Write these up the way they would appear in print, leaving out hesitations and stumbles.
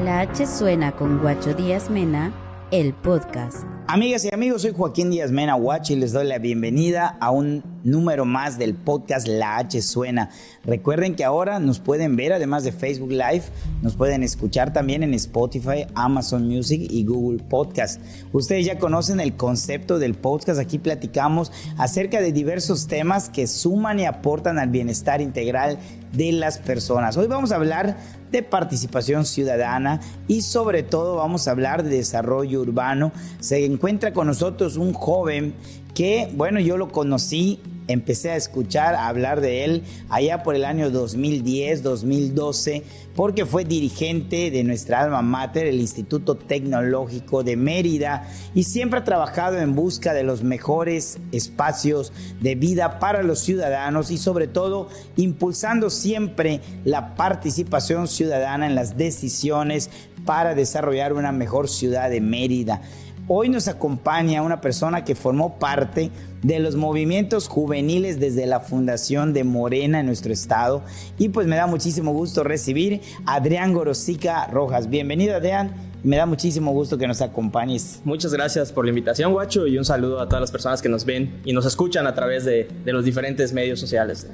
La H suena con Guacho Díaz Mena, el podcast. Amigas y amigos, soy Joaquín Díaz Mena Guacho y les doy la bienvenida a un número más del podcast La H Suena. Recuerden que ahora nos pueden ver, además de Facebook Live, nos pueden escuchar también en Spotify, Amazon Music y Google Podcast. Ustedes ya conocen el concepto del podcast. Aquí platicamos acerca de diversos temas que suman y aportan al bienestar integral de las personas. Hoy vamos a hablar de participación ciudadana y sobre todo vamos a hablar de desarrollo urbano. Se encuentra con nosotros un joven que, bueno, yo lo conocí, empecé a escuchar, a hablar de él allá por el año 2010, 2012, porque fue dirigente de nuestra alma mater, el Instituto Tecnológico de Mérida, y siempre ha trabajado en busca de los mejores espacios de vida para los ciudadanos y sobre todo impulsando siempre la participación ciudadana en las decisiones para desarrollar una mejor ciudad de Mérida. Hoy nos acompaña una persona que formó parte de los movimientos juveniles desde la fundación de Morena en nuestro estado, y pues me da muchísimo gusto recibir a Adrián Gorosica Rojas. Bienvenido, Adrián, me da muchísimo gusto que nos acompañes. Muchas gracias por la invitación, Guacho, y un saludo a todas las personas que nos ven y nos escuchan a través de los diferentes medios sociales.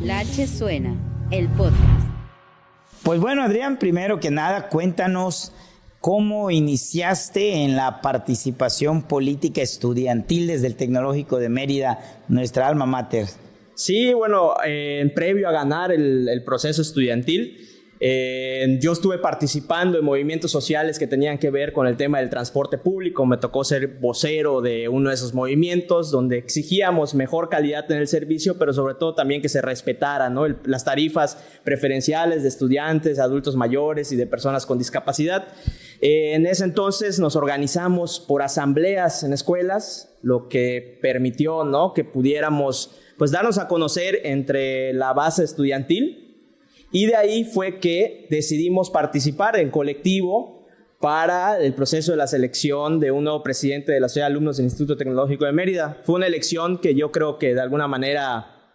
La H suena, el podcast. Pues bueno, Adrián, primero que nada, cuéntanos ¿cómo iniciaste en la participación política estudiantil desde el Tecnológico de Mérida, nuestra alma mater? Sí, bueno, previo a ganar el proceso estudiantil, yo estuve participando en movimientos sociales que tenían que ver con el tema del transporte público. Me tocó ser vocero de uno de esos movimientos donde exigíamos mejor calidad en el servicio, pero sobre todo también que se respetaran, ¿no?, las tarifas preferenciales de estudiantes, adultos mayores y de personas con discapacidad. En ese entonces nos organizamos por asambleas en escuelas, lo que permitió, ¿no?, que pudiéramos pues darnos a conocer entre la base estudiantil. Y de ahí fue que decidimos participar en colectivo para el proceso de la selección de un nuevo presidente de la Sociedad de Alumnos del Instituto Tecnológico de Mérida. Fue una elección que yo creo que de alguna manera,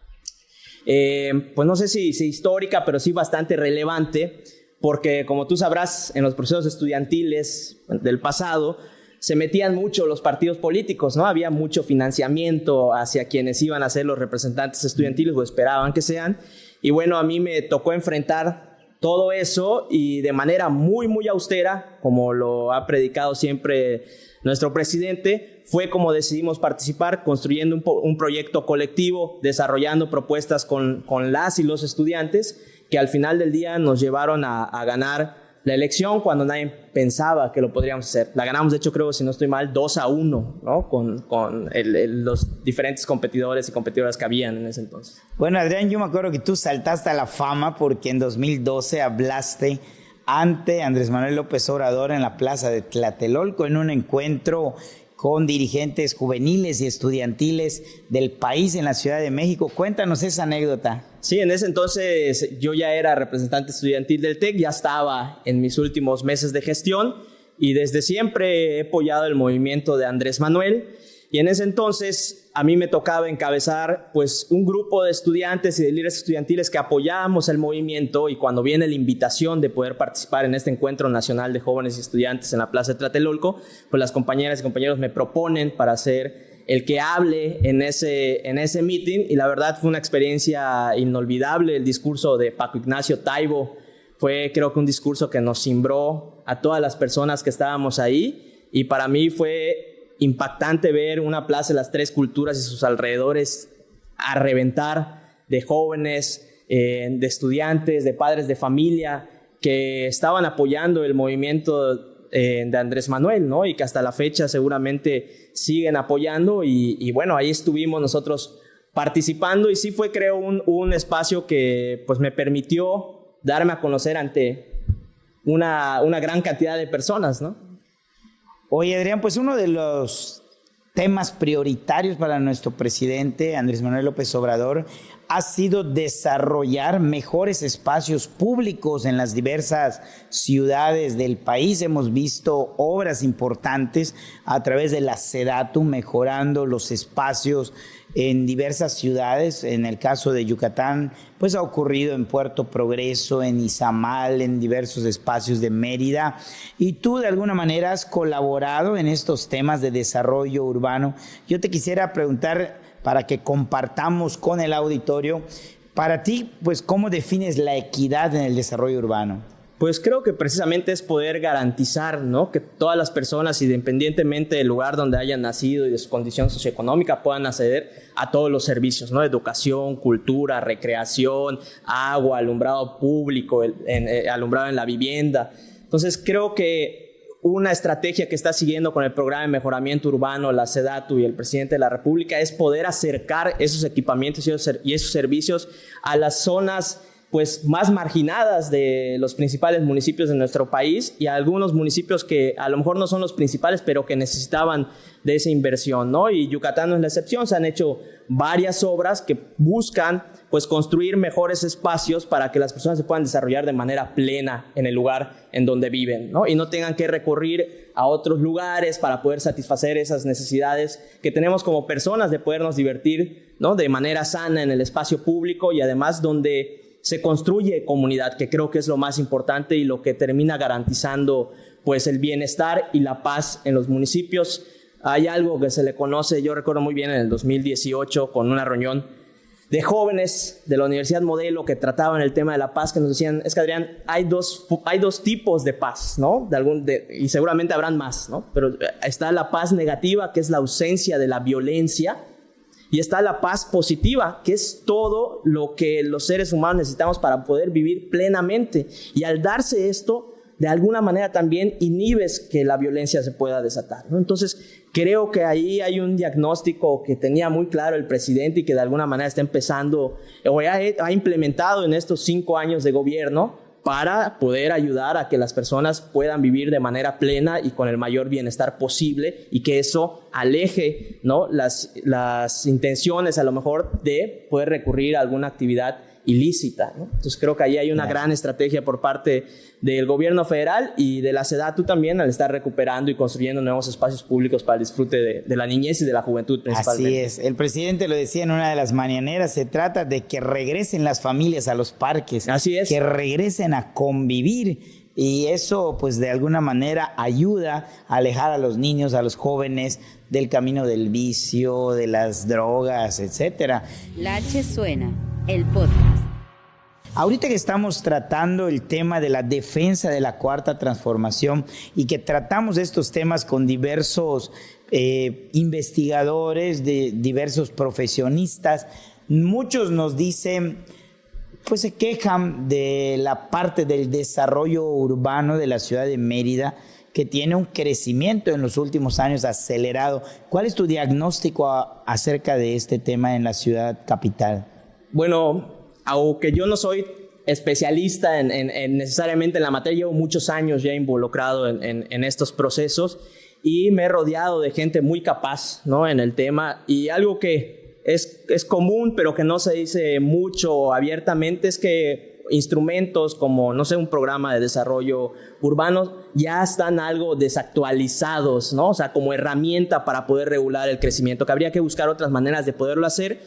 pues no sé si histórica, pero sí bastante relevante, porque como tú sabrás, en los procesos estudiantiles del pasado se metían mucho los partidos políticos, ¿no? Había mucho financiamiento hacia quienes iban a ser los representantes estudiantiles o esperaban que sean. Y bueno, a mí me tocó enfrentar todo eso y de manera muy, muy austera, como lo ha predicado siempre nuestro presidente, fue como decidimos participar, construyendo un proyecto colectivo, desarrollando propuestas con las y los estudiantes, que al final del día nos llevaron a ganar la elección cuando nadie pensaba que lo podríamos hacer. La ganamos, de hecho, creo, si no estoy mal, 2-1, ¿no?, con los diferentes competidores y competidoras que habían en ese entonces. Bueno, Adrián, yo me acuerdo que tú saltaste a la fama porque en 2012 hablaste ante Andrés Manuel López Obrador en la plaza de Tlatelolco en un encuentro con dirigentes juveniles y estudiantiles del país en la Ciudad de México. Cuéntanos esa anécdota. Sí, en ese entonces yo ya era representante estudiantil del TEC, ya estaba en mis últimos meses de gestión y desde siempre he apoyado el movimiento de Andrés Manuel. Y en ese entonces a mí me tocaba encabezar pues un grupo de estudiantes y de líderes estudiantiles que apoyábamos el movimiento, y cuando viene la invitación de poder participar en este encuentro nacional de jóvenes y estudiantes en la Plaza de Tlatelolco, pues las compañeras y compañeros me proponen para ser el que hable en ese meeting, y la verdad fue una experiencia inolvidable. El discurso de Paco Ignacio Taibo fue, creo que, un discurso que nos cimbró a todas las personas que estábamos ahí, y para mí fue impactante ver una plaza de las tres culturas y sus alrededores a reventar de jóvenes, de estudiantes, de padres de familia que estaban apoyando el movimiento de Andrés Manuel, ¿no?, y que hasta la fecha seguramente siguen apoyando. Y bueno, ahí estuvimos nosotros participando, y sí fue, creo, un espacio que pues me permitió darme a conocer ante una gran cantidad de personas, ¿no? Oye, Adrián, pues uno de los temas prioritarios para nuestro presidente Andrés Manuel López Obrador ha sido desarrollar mejores espacios públicos en las diversas ciudades del país. Hemos visto obras importantes a través de la SEDATU mejorando los espacios en diversas ciudades. En el caso de Yucatán, pues ha ocurrido en Puerto Progreso, en Izamal, en diversos espacios de Mérida. Y tú de alguna manera has colaborado en estos temas de desarrollo urbano. Yo te quisiera preguntar, para que compartamos con el auditorio, para ti, pues, ¿cómo defines la equidad en el desarrollo urbano? Pues creo que precisamente es poder garantizar, ¿no?, que todas las personas, independientemente del lugar donde hayan nacido y de su condición socioeconómica, puedan acceder a todos los servicios, ¿no?, educación, cultura, recreación, agua, alumbrado público, alumbrado en la vivienda. Entonces creo que una estrategia que está siguiendo con el programa de mejoramiento urbano, la SEDATU y el presidente de la República, es poder acercar esos equipamientos y esos servicios a las zonas pues más marginadas de los principales municipios de nuestro país, y a algunos municipios que a lo mejor no son los principales, pero que necesitaban de esa inversión, ¿no? Y Yucatán no es la excepción. Se han hecho varias obras que buscan pues construir mejores espacios para que las personas se puedan desarrollar de manera plena en el lugar en donde viven, ¿no? Y no tengan que recurrir a otros lugares para poder satisfacer esas necesidades que tenemos como personas de podernos divertir, ¿no?, de manera sana en el espacio público, y además donde se construye comunidad, que creo que es lo más importante y lo que termina garantizando pues el bienestar y la paz en los municipios. Hay algo que se le conoce, yo recuerdo muy bien en el 2018 con una reunión de jóvenes de la Universidad Modelo que trataban el tema de la paz, que nos decían, es que Adrián, hay dos tipos de paz, ¿no? Y seguramente habrán más, ¿no? Pero está la paz negativa, que es la ausencia de la violencia, y está la paz positiva, que es todo lo que los seres humanos necesitamos para poder vivir plenamente. Y al darse esto, de alguna manera también inhibes que la violencia se pueda desatar, ¿no? Entonces, creo que ahí hay un diagnóstico que tenía muy claro el presidente y que de alguna manera está empezando, o ha implementado en estos 5 años de gobierno, para poder ayudar a que las personas puedan vivir de manera plena y con el mayor bienestar posible, y que eso aleje, ¿no?, las intenciones a lo mejor de poder recurrir a alguna actividad ilícita, ¿no? Entonces creo que ahí hay una gran estrategia por parte del gobierno federal y de la SEDATU también, al estar recuperando y construyendo nuevos espacios públicos para el disfrute de la niñez y de la juventud principalmente. Así es, el presidente lo decía en una de las mañaneras, se trata de que regresen las familias a los parques. Así es. Que regresen a convivir, y eso pues de alguna manera ayuda a alejar a los niños, a los jóvenes del camino del vicio, de las drogas, etcétera. La H suena, el podcast. Ahorita que estamos tratando el tema de la defensa de la Cuarta Transformación y que tratamos estos temas con diversos investigadores, de diversos profesionistas, muchos nos dicen, pues se quejan de la parte del desarrollo urbano de la ciudad de Mérida, que tiene un crecimiento en los últimos años acelerado. ¿Cuál es tu diagnóstico acerca de este tema en la ciudad capital? Bueno, aunque yo no soy especialista en necesariamente en la materia, llevo muchos años ya involucrado en estos procesos y me he rodeado de gente muy capaz, ¿no?, en el tema. Y algo que es común, pero que no se dice mucho abiertamente, es que instrumentos como, no sé, un programa de desarrollo urbano ya están algo desactualizados, ¿no? O sea, como herramienta para poder regular el crecimiento, que habría que buscar otras maneras de poderlo hacer.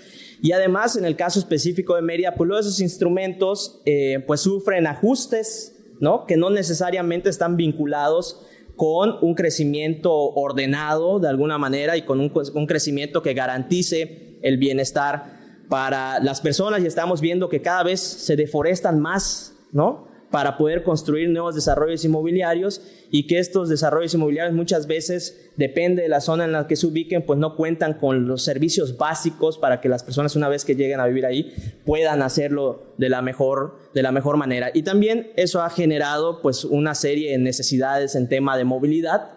Y además, en el caso específico de Mérida, pues todos esos instrumentos pues sufren ajustes, ¿no?, que no necesariamente están vinculados con un crecimiento ordenado de alguna manera y con un crecimiento que garantice el bienestar para las personas. Y estamos viendo que cada vez se deforestan más, ¿no?, para poder construir nuevos desarrollos inmobiliarios, y que estos desarrollos inmobiliarios muchas veces, depende de la zona en la que se ubiquen, pues no cuentan con los servicios básicos para que las personas, una vez que lleguen a vivir ahí, puedan hacerlo de la mejor manera. Y también eso ha generado pues una serie de necesidades en tema de movilidad,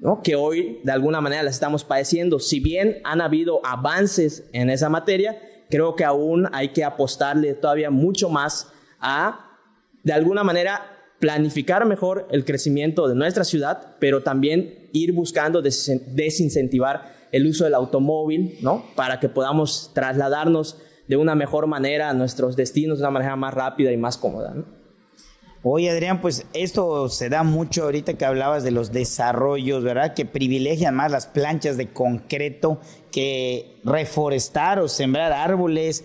¿no?, que hoy de alguna manera las estamos padeciendo. Si bien han habido avances en esa materia, creo que aún hay que apostarle todavía mucho más a, de alguna manera, planificar mejor el crecimiento de nuestra ciudad, pero también ir buscando desincentivar el uso del automóvil, ¿no?, para que podamos trasladarnos de una mejor manera a nuestros destinos, de una manera más rápida y más cómoda, ¿no? Oye, Adrián, pues esto se da mucho ahorita que hablabas de los desarrollos, ¿verdad? Que privilegian más las planchas de concreto que reforestar o sembrar árboles.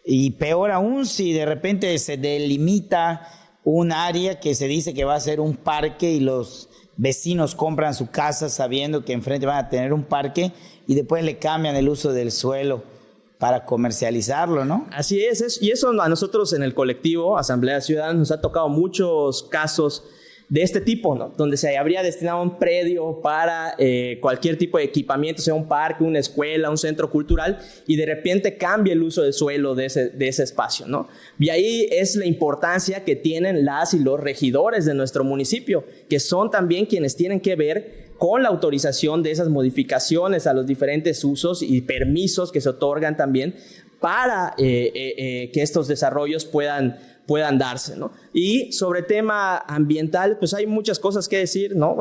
Y peor aún si de repente se delimita un área que se dice que va a ser un parque y los vecinos compran su casa sabiendo que enfrente van a tener un parque y después le cambian el uso del suelo para comercializarlo, ¿no? Así es, y eso a nosotros en el colectivo Asamblea Ciudadana nos ha tocado muchos casos de este tipo, ¿no? Donde se habría destinado un predio para cualquier tipo de equipamiento, sea un parque, una escuela, un centro cultural, y de repente cambia el uso del suelo de ese espacio, ¿no? Y ahí es la importancia que tienen las y los regidores de nuestro municipio, que son también quienes tienen que ver con la autorización de esas modificaciones a los diferentes usos y permisos que se otorgan también para que estos desarrollos puedan darse, ¿no? Y sobre tema ambiental, pues hay muchas cosas que decir, ¿no?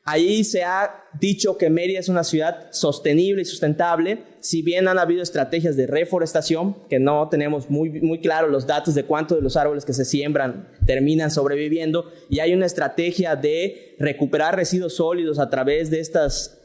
Ahí se ha dicho que Mérida es una ciudad sostenible y sustentable, si bien han habido estrategias de reforestación, que no tenemos muy claro los datos de cuántos de los árboles que se siembran terminan sobreviviendo, y hay una estrategia de recuperar residuos sólidos a través de estas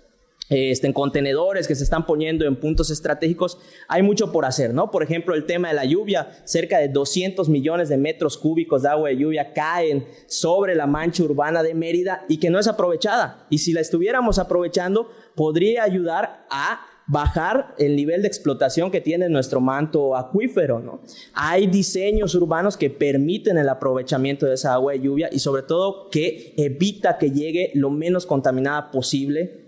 en contenedores que se están poniendo en puntos estratégicos. Hay mucho por hacer, ¿no? Por ejemplo, el tema de la lluvia, cerca de 200 millones de metros cúbicos de agua de lluvia caen sobre la mancha urbana de Mérida y que no es aprovechada. Y si la estuviéramos aprovechando, podría ayudar a bajar el nivel de explotación que tiene nuestro manto acuífero, ¿no? Hay diseños urbanos que permiten el aprovechamiento de esa agua de lluvia y sobre todo que evita que llegue lo más contaminada posible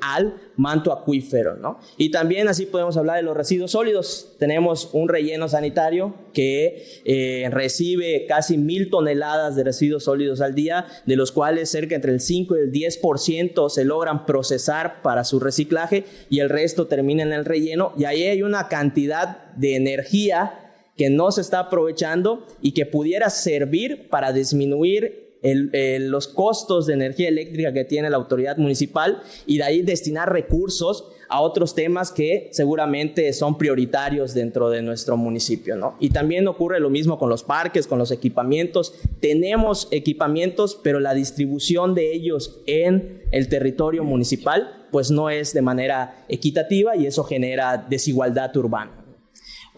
al manto acuífero, ¿no? Y también así podemos hablar de los residuos sólidos. Tenemos un relleno sanitario que recibe casi 1,000 toneladas de residuos sólidos al día, de los cuales cerca entre el 5 y el 10% se logran procesar para su reciclaje y el resto termina en el relleno. Y ahí hay una cantidad de energía que no se está aprovechando y que pudiera servir para disminuir los costos de energía eléctrica que tiene la autoridad municipal y de ahí destinar recursos a otros temas que seguramente son prioritarios dentro de nuestro municipio, ¿no? Y también ocurre lo mismo con los parques, con los equipamientos. Tenemos equipamientos, pero la distribución de ellos en el territorio municipal pues no es de manera equitativa y eso genera desigualdad urbana.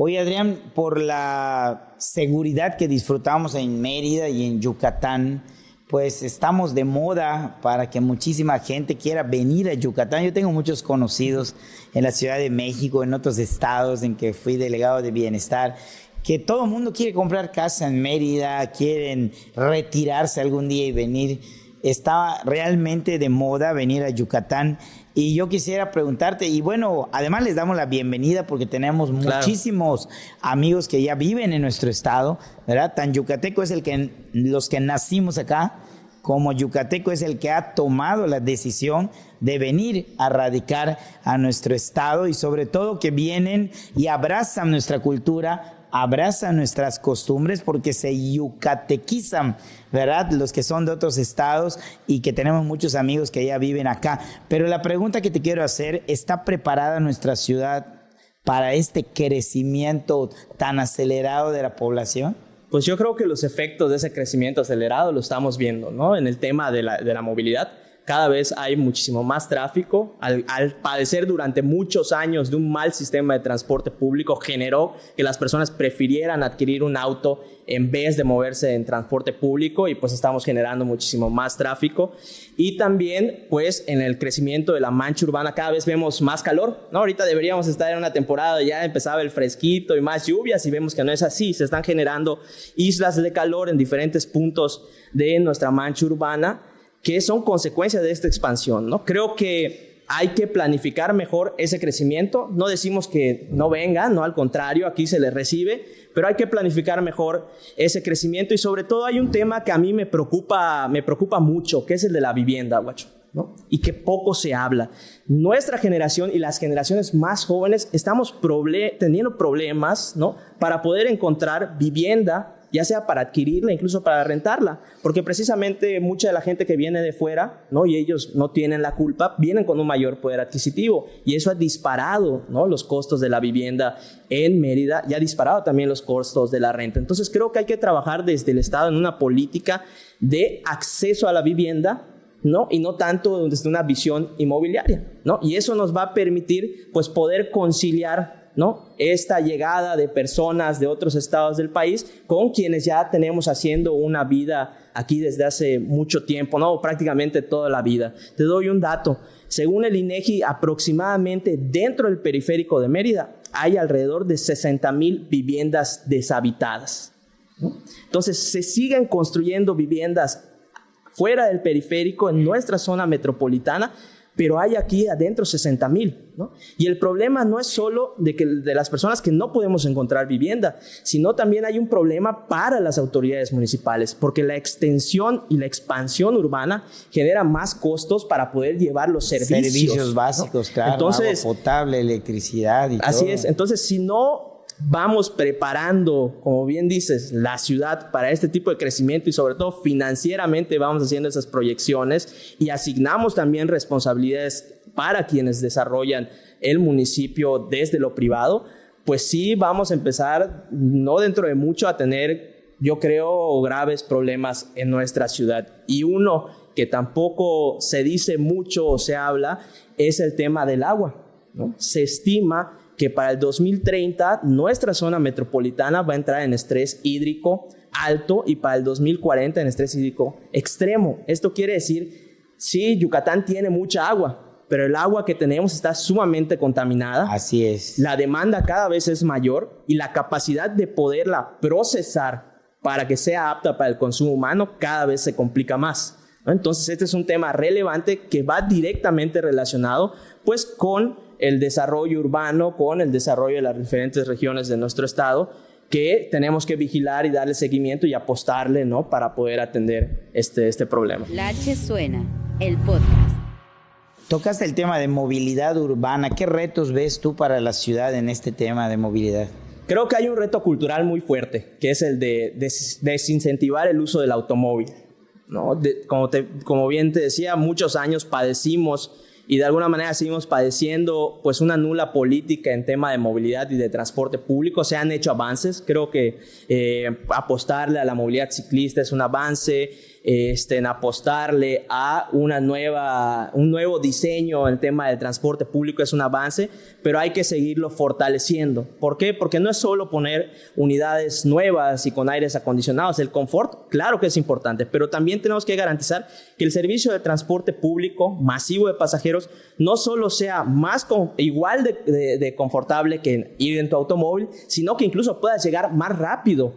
Oye, Adrián, por la seguridad que disfrutamos en Mérida y en Yucatán, pues estamos de moda para que muchísima gente quiera venir a Yucatán. Yo tengo muchos conocidos en la Ciudad de México, en otros estados en que fui delegado de bienestar, que todo el mundo quiere comprar casa en Mérida, quieren retirarse algún día y venir. Está realmente de moda venir a Yucatán. Y yo quisiera preguntarte, y bueno, además les damos la bienvenida porque tenemos muchísimos amigos que ya viven en nuestro estado, ¿verdad? Tan yucateco es los que nacimos acá, como yucateco es el que ha tomado la decisión de venir a radicar a nuestro estado y sobre todo que vienen y abrazan nuestra cultura, abrazan nuestras costumbres porque se yucatequizan, ¿verdad? Los que son de otros estados y que tenemos muchos amigos que ya viven acá. Pero la pregunta que te quiero hacer, ¿está preparada nuestra ciudad para este crecimiento tan acelerado de la población? Pues yo creo que los efectos de ese crecimiento acelerado lo estamos viendo, ¿no? En el tema de la movilidad. Cada vez hay muchísimo más tráfico. Al padecer durante muchos años de un mal sistema de transporte público, generó que las personas prefirieran adquirir un auto en vez de moverse en transporte público y pues estamos generando muchísimo más tráfico. Y también pues en el crecimiento de la mancha urbana cada vez vemos más calor, ¿no? Ahorita deberíamos estar en una temporada, ya empezaba el fresquito y más lluvias y vemos que no es así. Se están generando islas de calor en diferentes puntos de nuestra mancha urbana, que son consecuencias de esta expansión, ¿no? Creo que hay que planificar mejor ese crecimiento. No decimos que no venga, no, al contrario, aquí se les recibe, pero hay que planificar mejor ese crecimiento y sobre todo hay un tema que a mí me preocupa mucho, que es el de la vivienda, guacho, ¿no? Y que poco se habla. Nuestra generación y las generaciones más jóvenes estamos teniendo problemas, ¿no? Para poder encontrar vivienda ya sea para adquirirla, incluso para rentarla, porque precisamente mucha de la gente que viene de fuera, ¿no? Y ellos no tienen la culpa, vienen con un mayor poder adquisitivo, y eso ha disparado, ¿no? Los costos de la vivienda en Mérida, y ha disparado también los costos de la renta. Entonces creo que hay que trabajar desde el Estado en una política de acceso a la vivienda, ¿no? Y no tanto desde una visión inmobiliaria, ¿no? Y eso nos va a permitir, pues, poder conciliar, ¿no? Esta llegada de personas de otros estados del país con quienes ya tenemos haciendo una vida aquí desde hace mucho tiempo, ¿no? Prácticamente toda la vida. Te doy un dato. Según el INEGI, aproximadamente dentro del periférico de Mérida hay alrededor de 60,000 viviendas deshabitadas, ¿no? Entonces, se siguen construyendo viviendas fuera del periférico, en nuestra zona metropolitana, pero hay aquí adentro 60,000, ¿no? Y el problema no es solo de las personas que no podemos encontrar vivienda, sino también hay un problema para las autoridades municipales, porque la extensión y la expansión urbana genera más costos para poder llevar los servicios básicos, ¿no? Claro, entonces, agua potable, electricidad y así todo. es. Entonces, si no vamos preparando, como bien dices, la ciudad para este tipo de crecimiento y sobre todo financieramente vamos haciendo esas proyecciones y asignamos también responsabilidades para quienes desarrollan el municipio desde lo privado, pues sí vamos a empezar, no dentro de mucho, a tener, yo creo, graves problemas en nuestra ciudad. Y uno que tampoco se dice mucho o se habla es el tema del agua, ¿no? Se estima que para el 2030 nuestra zona metropolitana va a entrar en estrés hídrico alto y para el 2040 en estrés hídrico extremo. Esto quiere decir, sí, Yucatán tiene mucha agua, pero el agua que tenemos está sumamente contaminada. Así es. La demanda cada vez es mayor y la capacidad de poderla procesar para que sea apta para el consumo humano cada vez se complica más, ¿no? Entonces, este es un tema relevante que va directamente relacionado, pues, con el desarrollo urbano, con el desarrollo de las diferentes regiones de nuestro estado, que tenemos que vigilar y darle seguimiento y apostarle, ¿no? Para poder atender este problema. La H suena, el podcast. Tocaste el tema de movilidad urbana. ¿Qué retos ves tú para la ciudad en este tema de movilidad? Creo que hay un reto cultural muy fuerte, que es el de desincentivar el uso del automóvil, ¿no? Como bien te decía, muchos años padecimos y de alguna manera seguimos padeciendo, pues, una nula política en tema de movilidad y de transporte público. Se han hecho avances, creo que apostarle a la movilidad ciclista es un avance, en apostarle a un nuevo diseño en el tema del transporte público es un avance, pero hay que seguirlo fortaleciendo. ¿Por qué? Porque no es solo poner unidades nuevas y con aires acondicionados. El confort, claro que es importante, pero también tenemos que garantizar que el servicio de transporte público masivo de pasajeros no solo sea igual de confortable que ir en tu automóvil, sino que incluso puedas llegar más rápido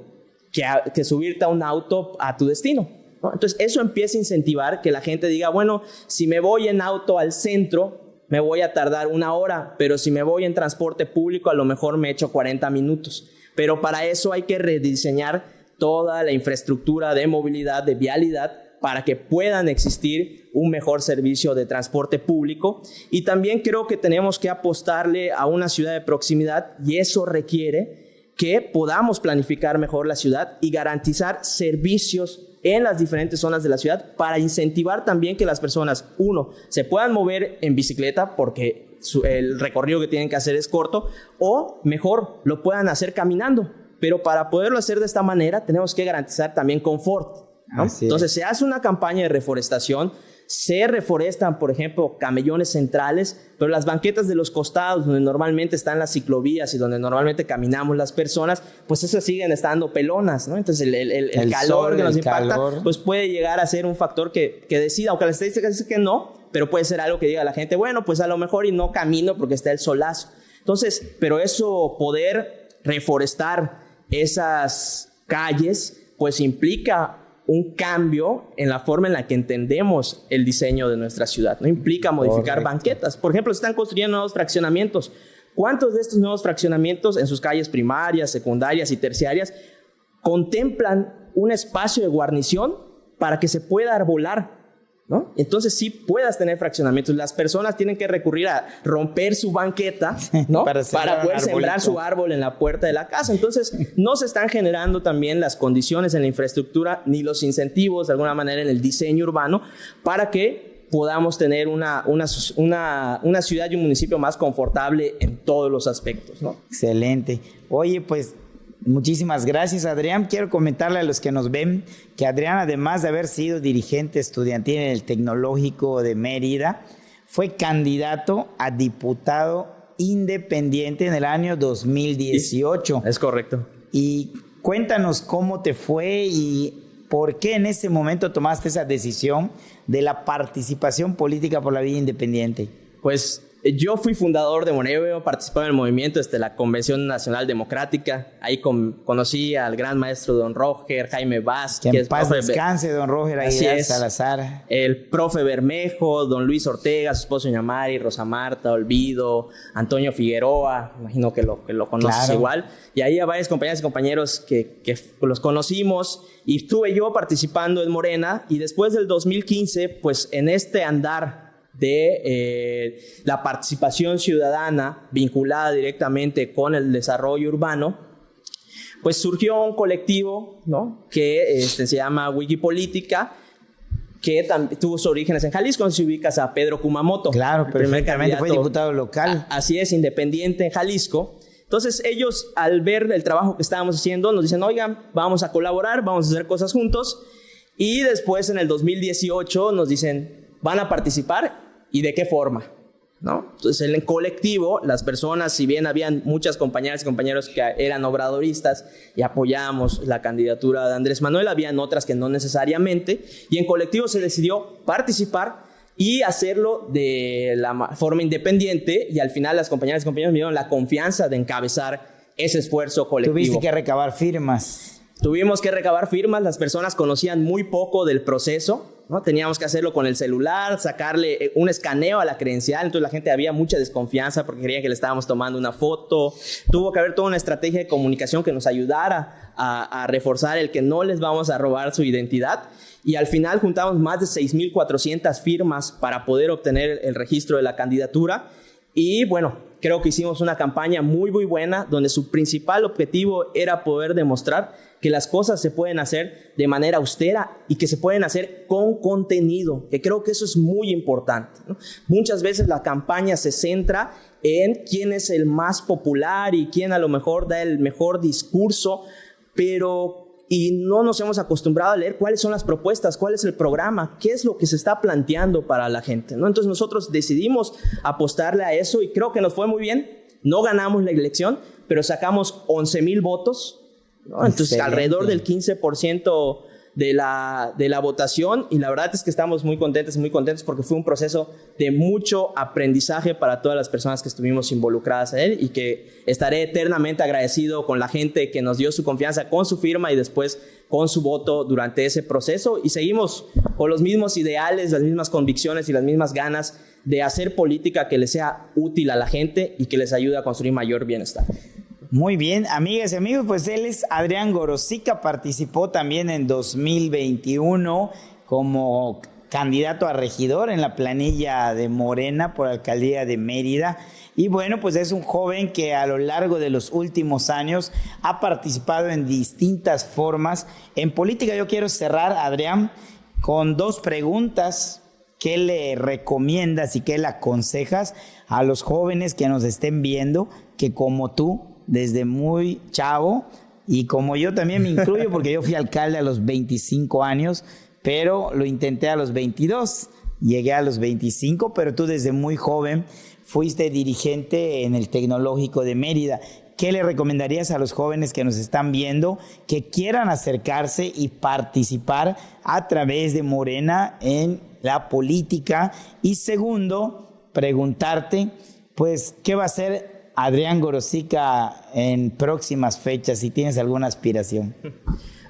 que subirte a un auto a tu destino, ¿no? Entonces, eso empieza a incentivar que la gente diga, bueno, si me voy en auto al centro, me voy a tardar 1 hora, pero si me voy en transporte público, a lo mejor me echo 40 minutos. Pero para eso hay que rediseñar toda la infraestructura de movilidad, de vialidad, para que puedan existir un mejor servicio de transporte público. Y también creo que tenemos que apostarle a una ciudad de proximidad, y eso requiere que podamos planificar mejor la ciudad y garantizar servicios en las diferentes zonas de la ciudad para incentivar también que las personas, se puedan mover en bicicleta porque el recorrido que tienen que hacer es corto, o mejor, lo puedan hacer caminando. Pero para poderlo hacer de esta manera tenemos que garantizar también confort, ¿no? Entonces se hace una campaña de reforestación, se reforestan, por ejemplo, camellones centrales, pero las banquetas de los costados, donde normalmente están las ciclovías y donde normalmente caminamos las personas, pues esas siguen estando pelonas, ¿no? Entonces el calor que nos impacta, pues puede llegar a ser un factor que decida, aunque la estadística dice que no, pero puede ser algo que diga la gente, bueno, pues a lo mejor y no camino porque está el solazo. Entonces, pero eso, poder reforestar esas calles, pues implica un cambio en la forma en la que entendemos el diseño de nuestra ciudad, ¿no? Implica modificar banquetas. Por ejemplo, se están construyendo nuevos fraccionamientos. ¿Cuántos de estos nuevos fraccionamientos en sus calles primarias, secundarias y terciarias contemplan un espacio de guarnición para que se pueda arbolar, ¿no? Entonces sí puedas tener fraccionamientos. Las personas tienen que recurrir a romper su banqueta, ¿no? para poder sembrar su árbol en la puerta de la casa. Entonces no se están generando también las condiciones en la infraestructura ni los incentivos de alguna manera en el diseño urbano para que podamos tener una ciudad y un municipio más confortable en todos los aspectos, ¿no? Excelente. Oye, pues muchísimas gracias, Adrián. Quiero comentarle a los que nos ven que Adrián, además de haber sido dirigente estudiantil en el Tecnológico de Mérida, fue candidato a diputado independiente en el año 2018. Sí, es correcto. Y cuéntanos cómo te fue y por qué en ese momento tomaste esa decisión de la participación política por la vía independiente. Pues yo fui fundador de Moneveo, participaba en el movimiento desde la Convención Nacional Democrática. Ahí conocí al gran maestro don Roger, Jaime Vázquez. Que en paz descanse, don Roger Aguilar Salazar. El profe Bermejo, don Luis Ortega, su esposo Ñamari, Rosa Marta, Olvido, Antonio Figueroa, imagino que lo conoces igual. Y ahí a varios compañeras y compañeros que los conocimos y estuve yo participando en Morena. Y después del 2015, pues en este andar de la participación ciudadana vinculada directamente con el desarrollo urbano, pues surgió un colectivo, ¿no? que se llama Wikipolítica, que tuvo sus orígenes en Jalisco. Si ubicas a Pedro Kumamoto. Claro, perfectamente, fue diputado local. Así es, independiente en Jalisco. Entonces ellos, al ver el trabajo que estábamos haciendo, nos dicen, oigan, vamos a colaborar, vamos a hacer cosas juntos. Y después en el 2018 nos dicen, ¿van a participar? ¿Y de qué forma? ¿No? Entonces, en el colectivo, las personas, si bien habían muchas compañeras y compañeros que eran obradoristas y apoyábamos la candidatura de Andrés Manuel, habían otras que no necesariamente, y en colectivo se decidió participar y hacerlo de la forma independiente, y al final las compañeras y compañeros me dieron la confianza de encabezar ese esfuerzo colectivo. Tuviste que recabar firmas. Tuvimos que recabar firmas, las personas conocían muy poco del proceso, ¿no? Teníamos que hacerlo con el celular, sacarle un escaneo a la credencial, entonces la gente había mucha desconfianza porque creía que le estábamos tomando una foto. Tuvo que haber toda una estrategia de comunicación que nos ayudara a reforzar el que no les vamos a robar su identidad. Y al final juntamos más de 6,400 firmas para poder obtener el registro de la candidatura. Y bueno, creo que hicimos una campaña muy, muy buena, donde su principal objetivo era poder demostrar que las cosas se pueden hacer de manera austera y que se pueden hacer con contenido, que creo que eso es muy importante, ¿no? Muchas veces la campaña se centra en quién es el más popular y quién a lo mejor da el mejor discurso, y no nos hemos acostumbrado a leer cuáles son las propuestas, cuál es el programa, qué es lo que se está planteando para la gente, ¿no? Entonces nosotros decidimos apostarle a eso y creo que nos fue muy bien. No ganamos la elección, pero sacamos 11,000 votos, ¿no? Entonces alrededor del 15% de la votación, y la verdad es que estamos muy contentos porque fue un proceso de mucho aprendizaje para todas las personas que estuvimos involucradas en él, y que estaré eternamente agradecido con la gente que nos dio su confianza con su firma y después con su voto durante ese proceso, y seguimos con los mismos ideales, las mismas convicciones y las mismas ganas de hacer política que les sea útil a la gente y que les ayude a construir mayor bienestar. Muy bien, amigas y amigos, pues él es Adrián Gorosica, participó también en 2021 como candidato a regidor en la planilla de Morena por la alcaldía de Mérida. Y bueno, pues es un joven que a lo largo de los últimos años ha participado en distintas formas en política. Yo quiero cerrar, Adrián, con 2 preguntas. ¿Qué le recomiendas y qué le aconsejas a los jóvenes que nos estén viendo, que como tú, desde muy chavo, y como yo también me incluyo porque yo fui alcalde a los 25 años, pero lo intenté a los 22, llegué a los 25, pero tú desde muy joven fuiste dirigente en el Tecnológico de Mérida? ¿Qué le recomendarías a los jóvenes que nos están viendo, que quieran acercarse y participar a través de Morena en la política? Y segundo, preguntarte, pues, ¿qué va a hacer Adrián Gorosica en próximas fechas, si tienes alguna aspiración?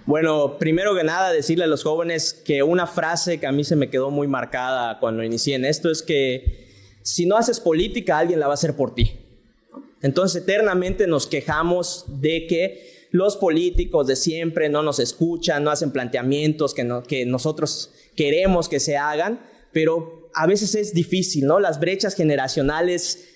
Bueno, primero que nada, decirle a los jóvenes que una frase que a mí se me quedó muy marcada cuando inicié en esto es que si no haces política, alguien la va a hacer por ti. Entonces, eternamente nos quejamos de que los políticos de siempre no nos escuchan, no hacen planteamientos que nosotros queremos que se hagan, pero a veces es difícil, ¿no? Las brechas generacionales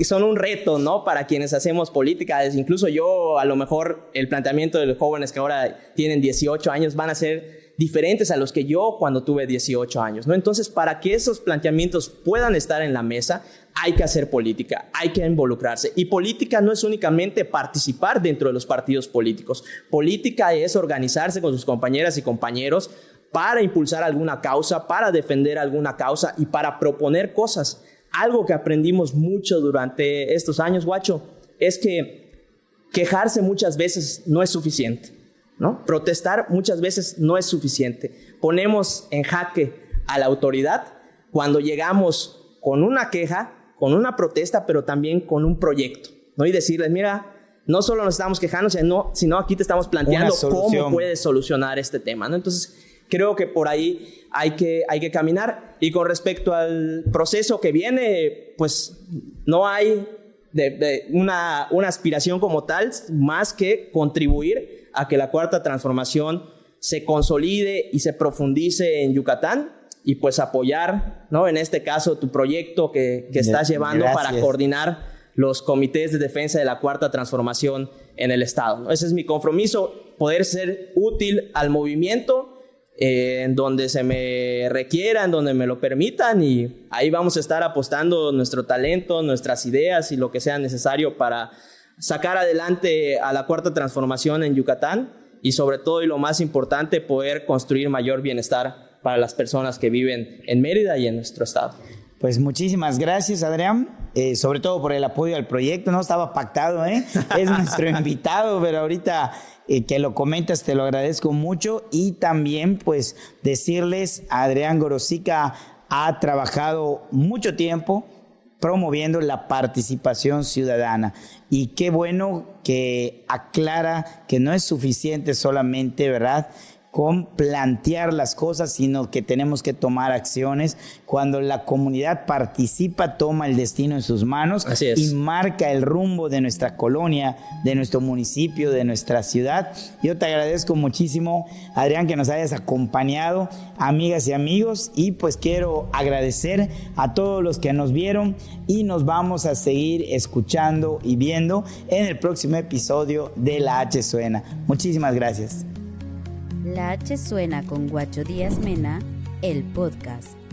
son un reto, ¿no? Para quienes hacemos política. Incluso yo, a lo mejor, el planteamiento de los jóvenes que ahora tienen 18 años van a ser diferentes a los que yo cuando tuve 18 años, ¿no? Entonces, para que esos planteamientos puedan estar en la mesa, hay que hacer política, hay que involucrarse. Y política no es únicamente participar dentro de los partidos políticos. Política es organizarse con sus compañeras y compañeros para impulsar alguna causa, para defender alguna causa y para proponer cosas. Algo que aprendimos mucho durante estos años, Guacho, es que quejarse muchas veces no es suficiente, ¿no? Protestar muchas veces no es suficiente. Ponemos en jaque a la autoridad cuando llegamos con una queja, con una protesta, pero también con un proyecto, ¿no? Y decirles, mira, no solo nos estamos quejando, sino aquí te estamos planteando cómo puedes solucionar este tema, ¿no? Entonces, creo que por ahí hay que caminar. Y con respecto al proceso que viene, pues no hay una aspiración como tal, más que contribuir a que la Cuarta Transformación se consolide y se profundice en Yucatán, y pues apoyar, ¿no? En este caso, tu proyecto que estás llevando para coordinar los comités de defensa de la Cuarta Transformación en el Estado, ¿no? Ese es mi compromiso, poder ser útil al movimiento en donde se me requiera, en donde me lo permitan, y ahí vamos a estar apostando nuestro talento, nuestras ideas y lo que sea necesario para sacar adelante a la Cuarta Transformación en Yucatán, y sobre todo, y lo más importante, poder construir mayor bienestar para las personas que viven en Mérida y en nuestro estado. Pues muchísimas gracias, Adrián, sobre todo por el apoyo al proyecto. No estaba pactado, ¿eh? Es nuestro invitado, pero ahorita que lo comentas te lo agradezco mucho. Y también pues decirles, Adrián Gorosica ha trabajado mucho tiempo promoviendo la participación ciudadana, y qué bueno que aclara que no es suficiente solamente, ¿verdad?, con plantear las cosas, sino que tenemos que tomar acciones. Cuando la comunidad participa, toma el destino en sus manos y marca el rumbo de nuestra colonia, de nuestro municipio, de nuestra ciudad. Yo te agradezco muchísimo, Adrián, que nos hayas acompañado, amigas y amigos, y pues quiero agradecer a todos los que nos vieron, y nos vamos a seguir escuchando y viendo en el próximo episodio de La H Suena. Muchísimas gracias. La H Suena con Guacho Díaz Mena, el podcast.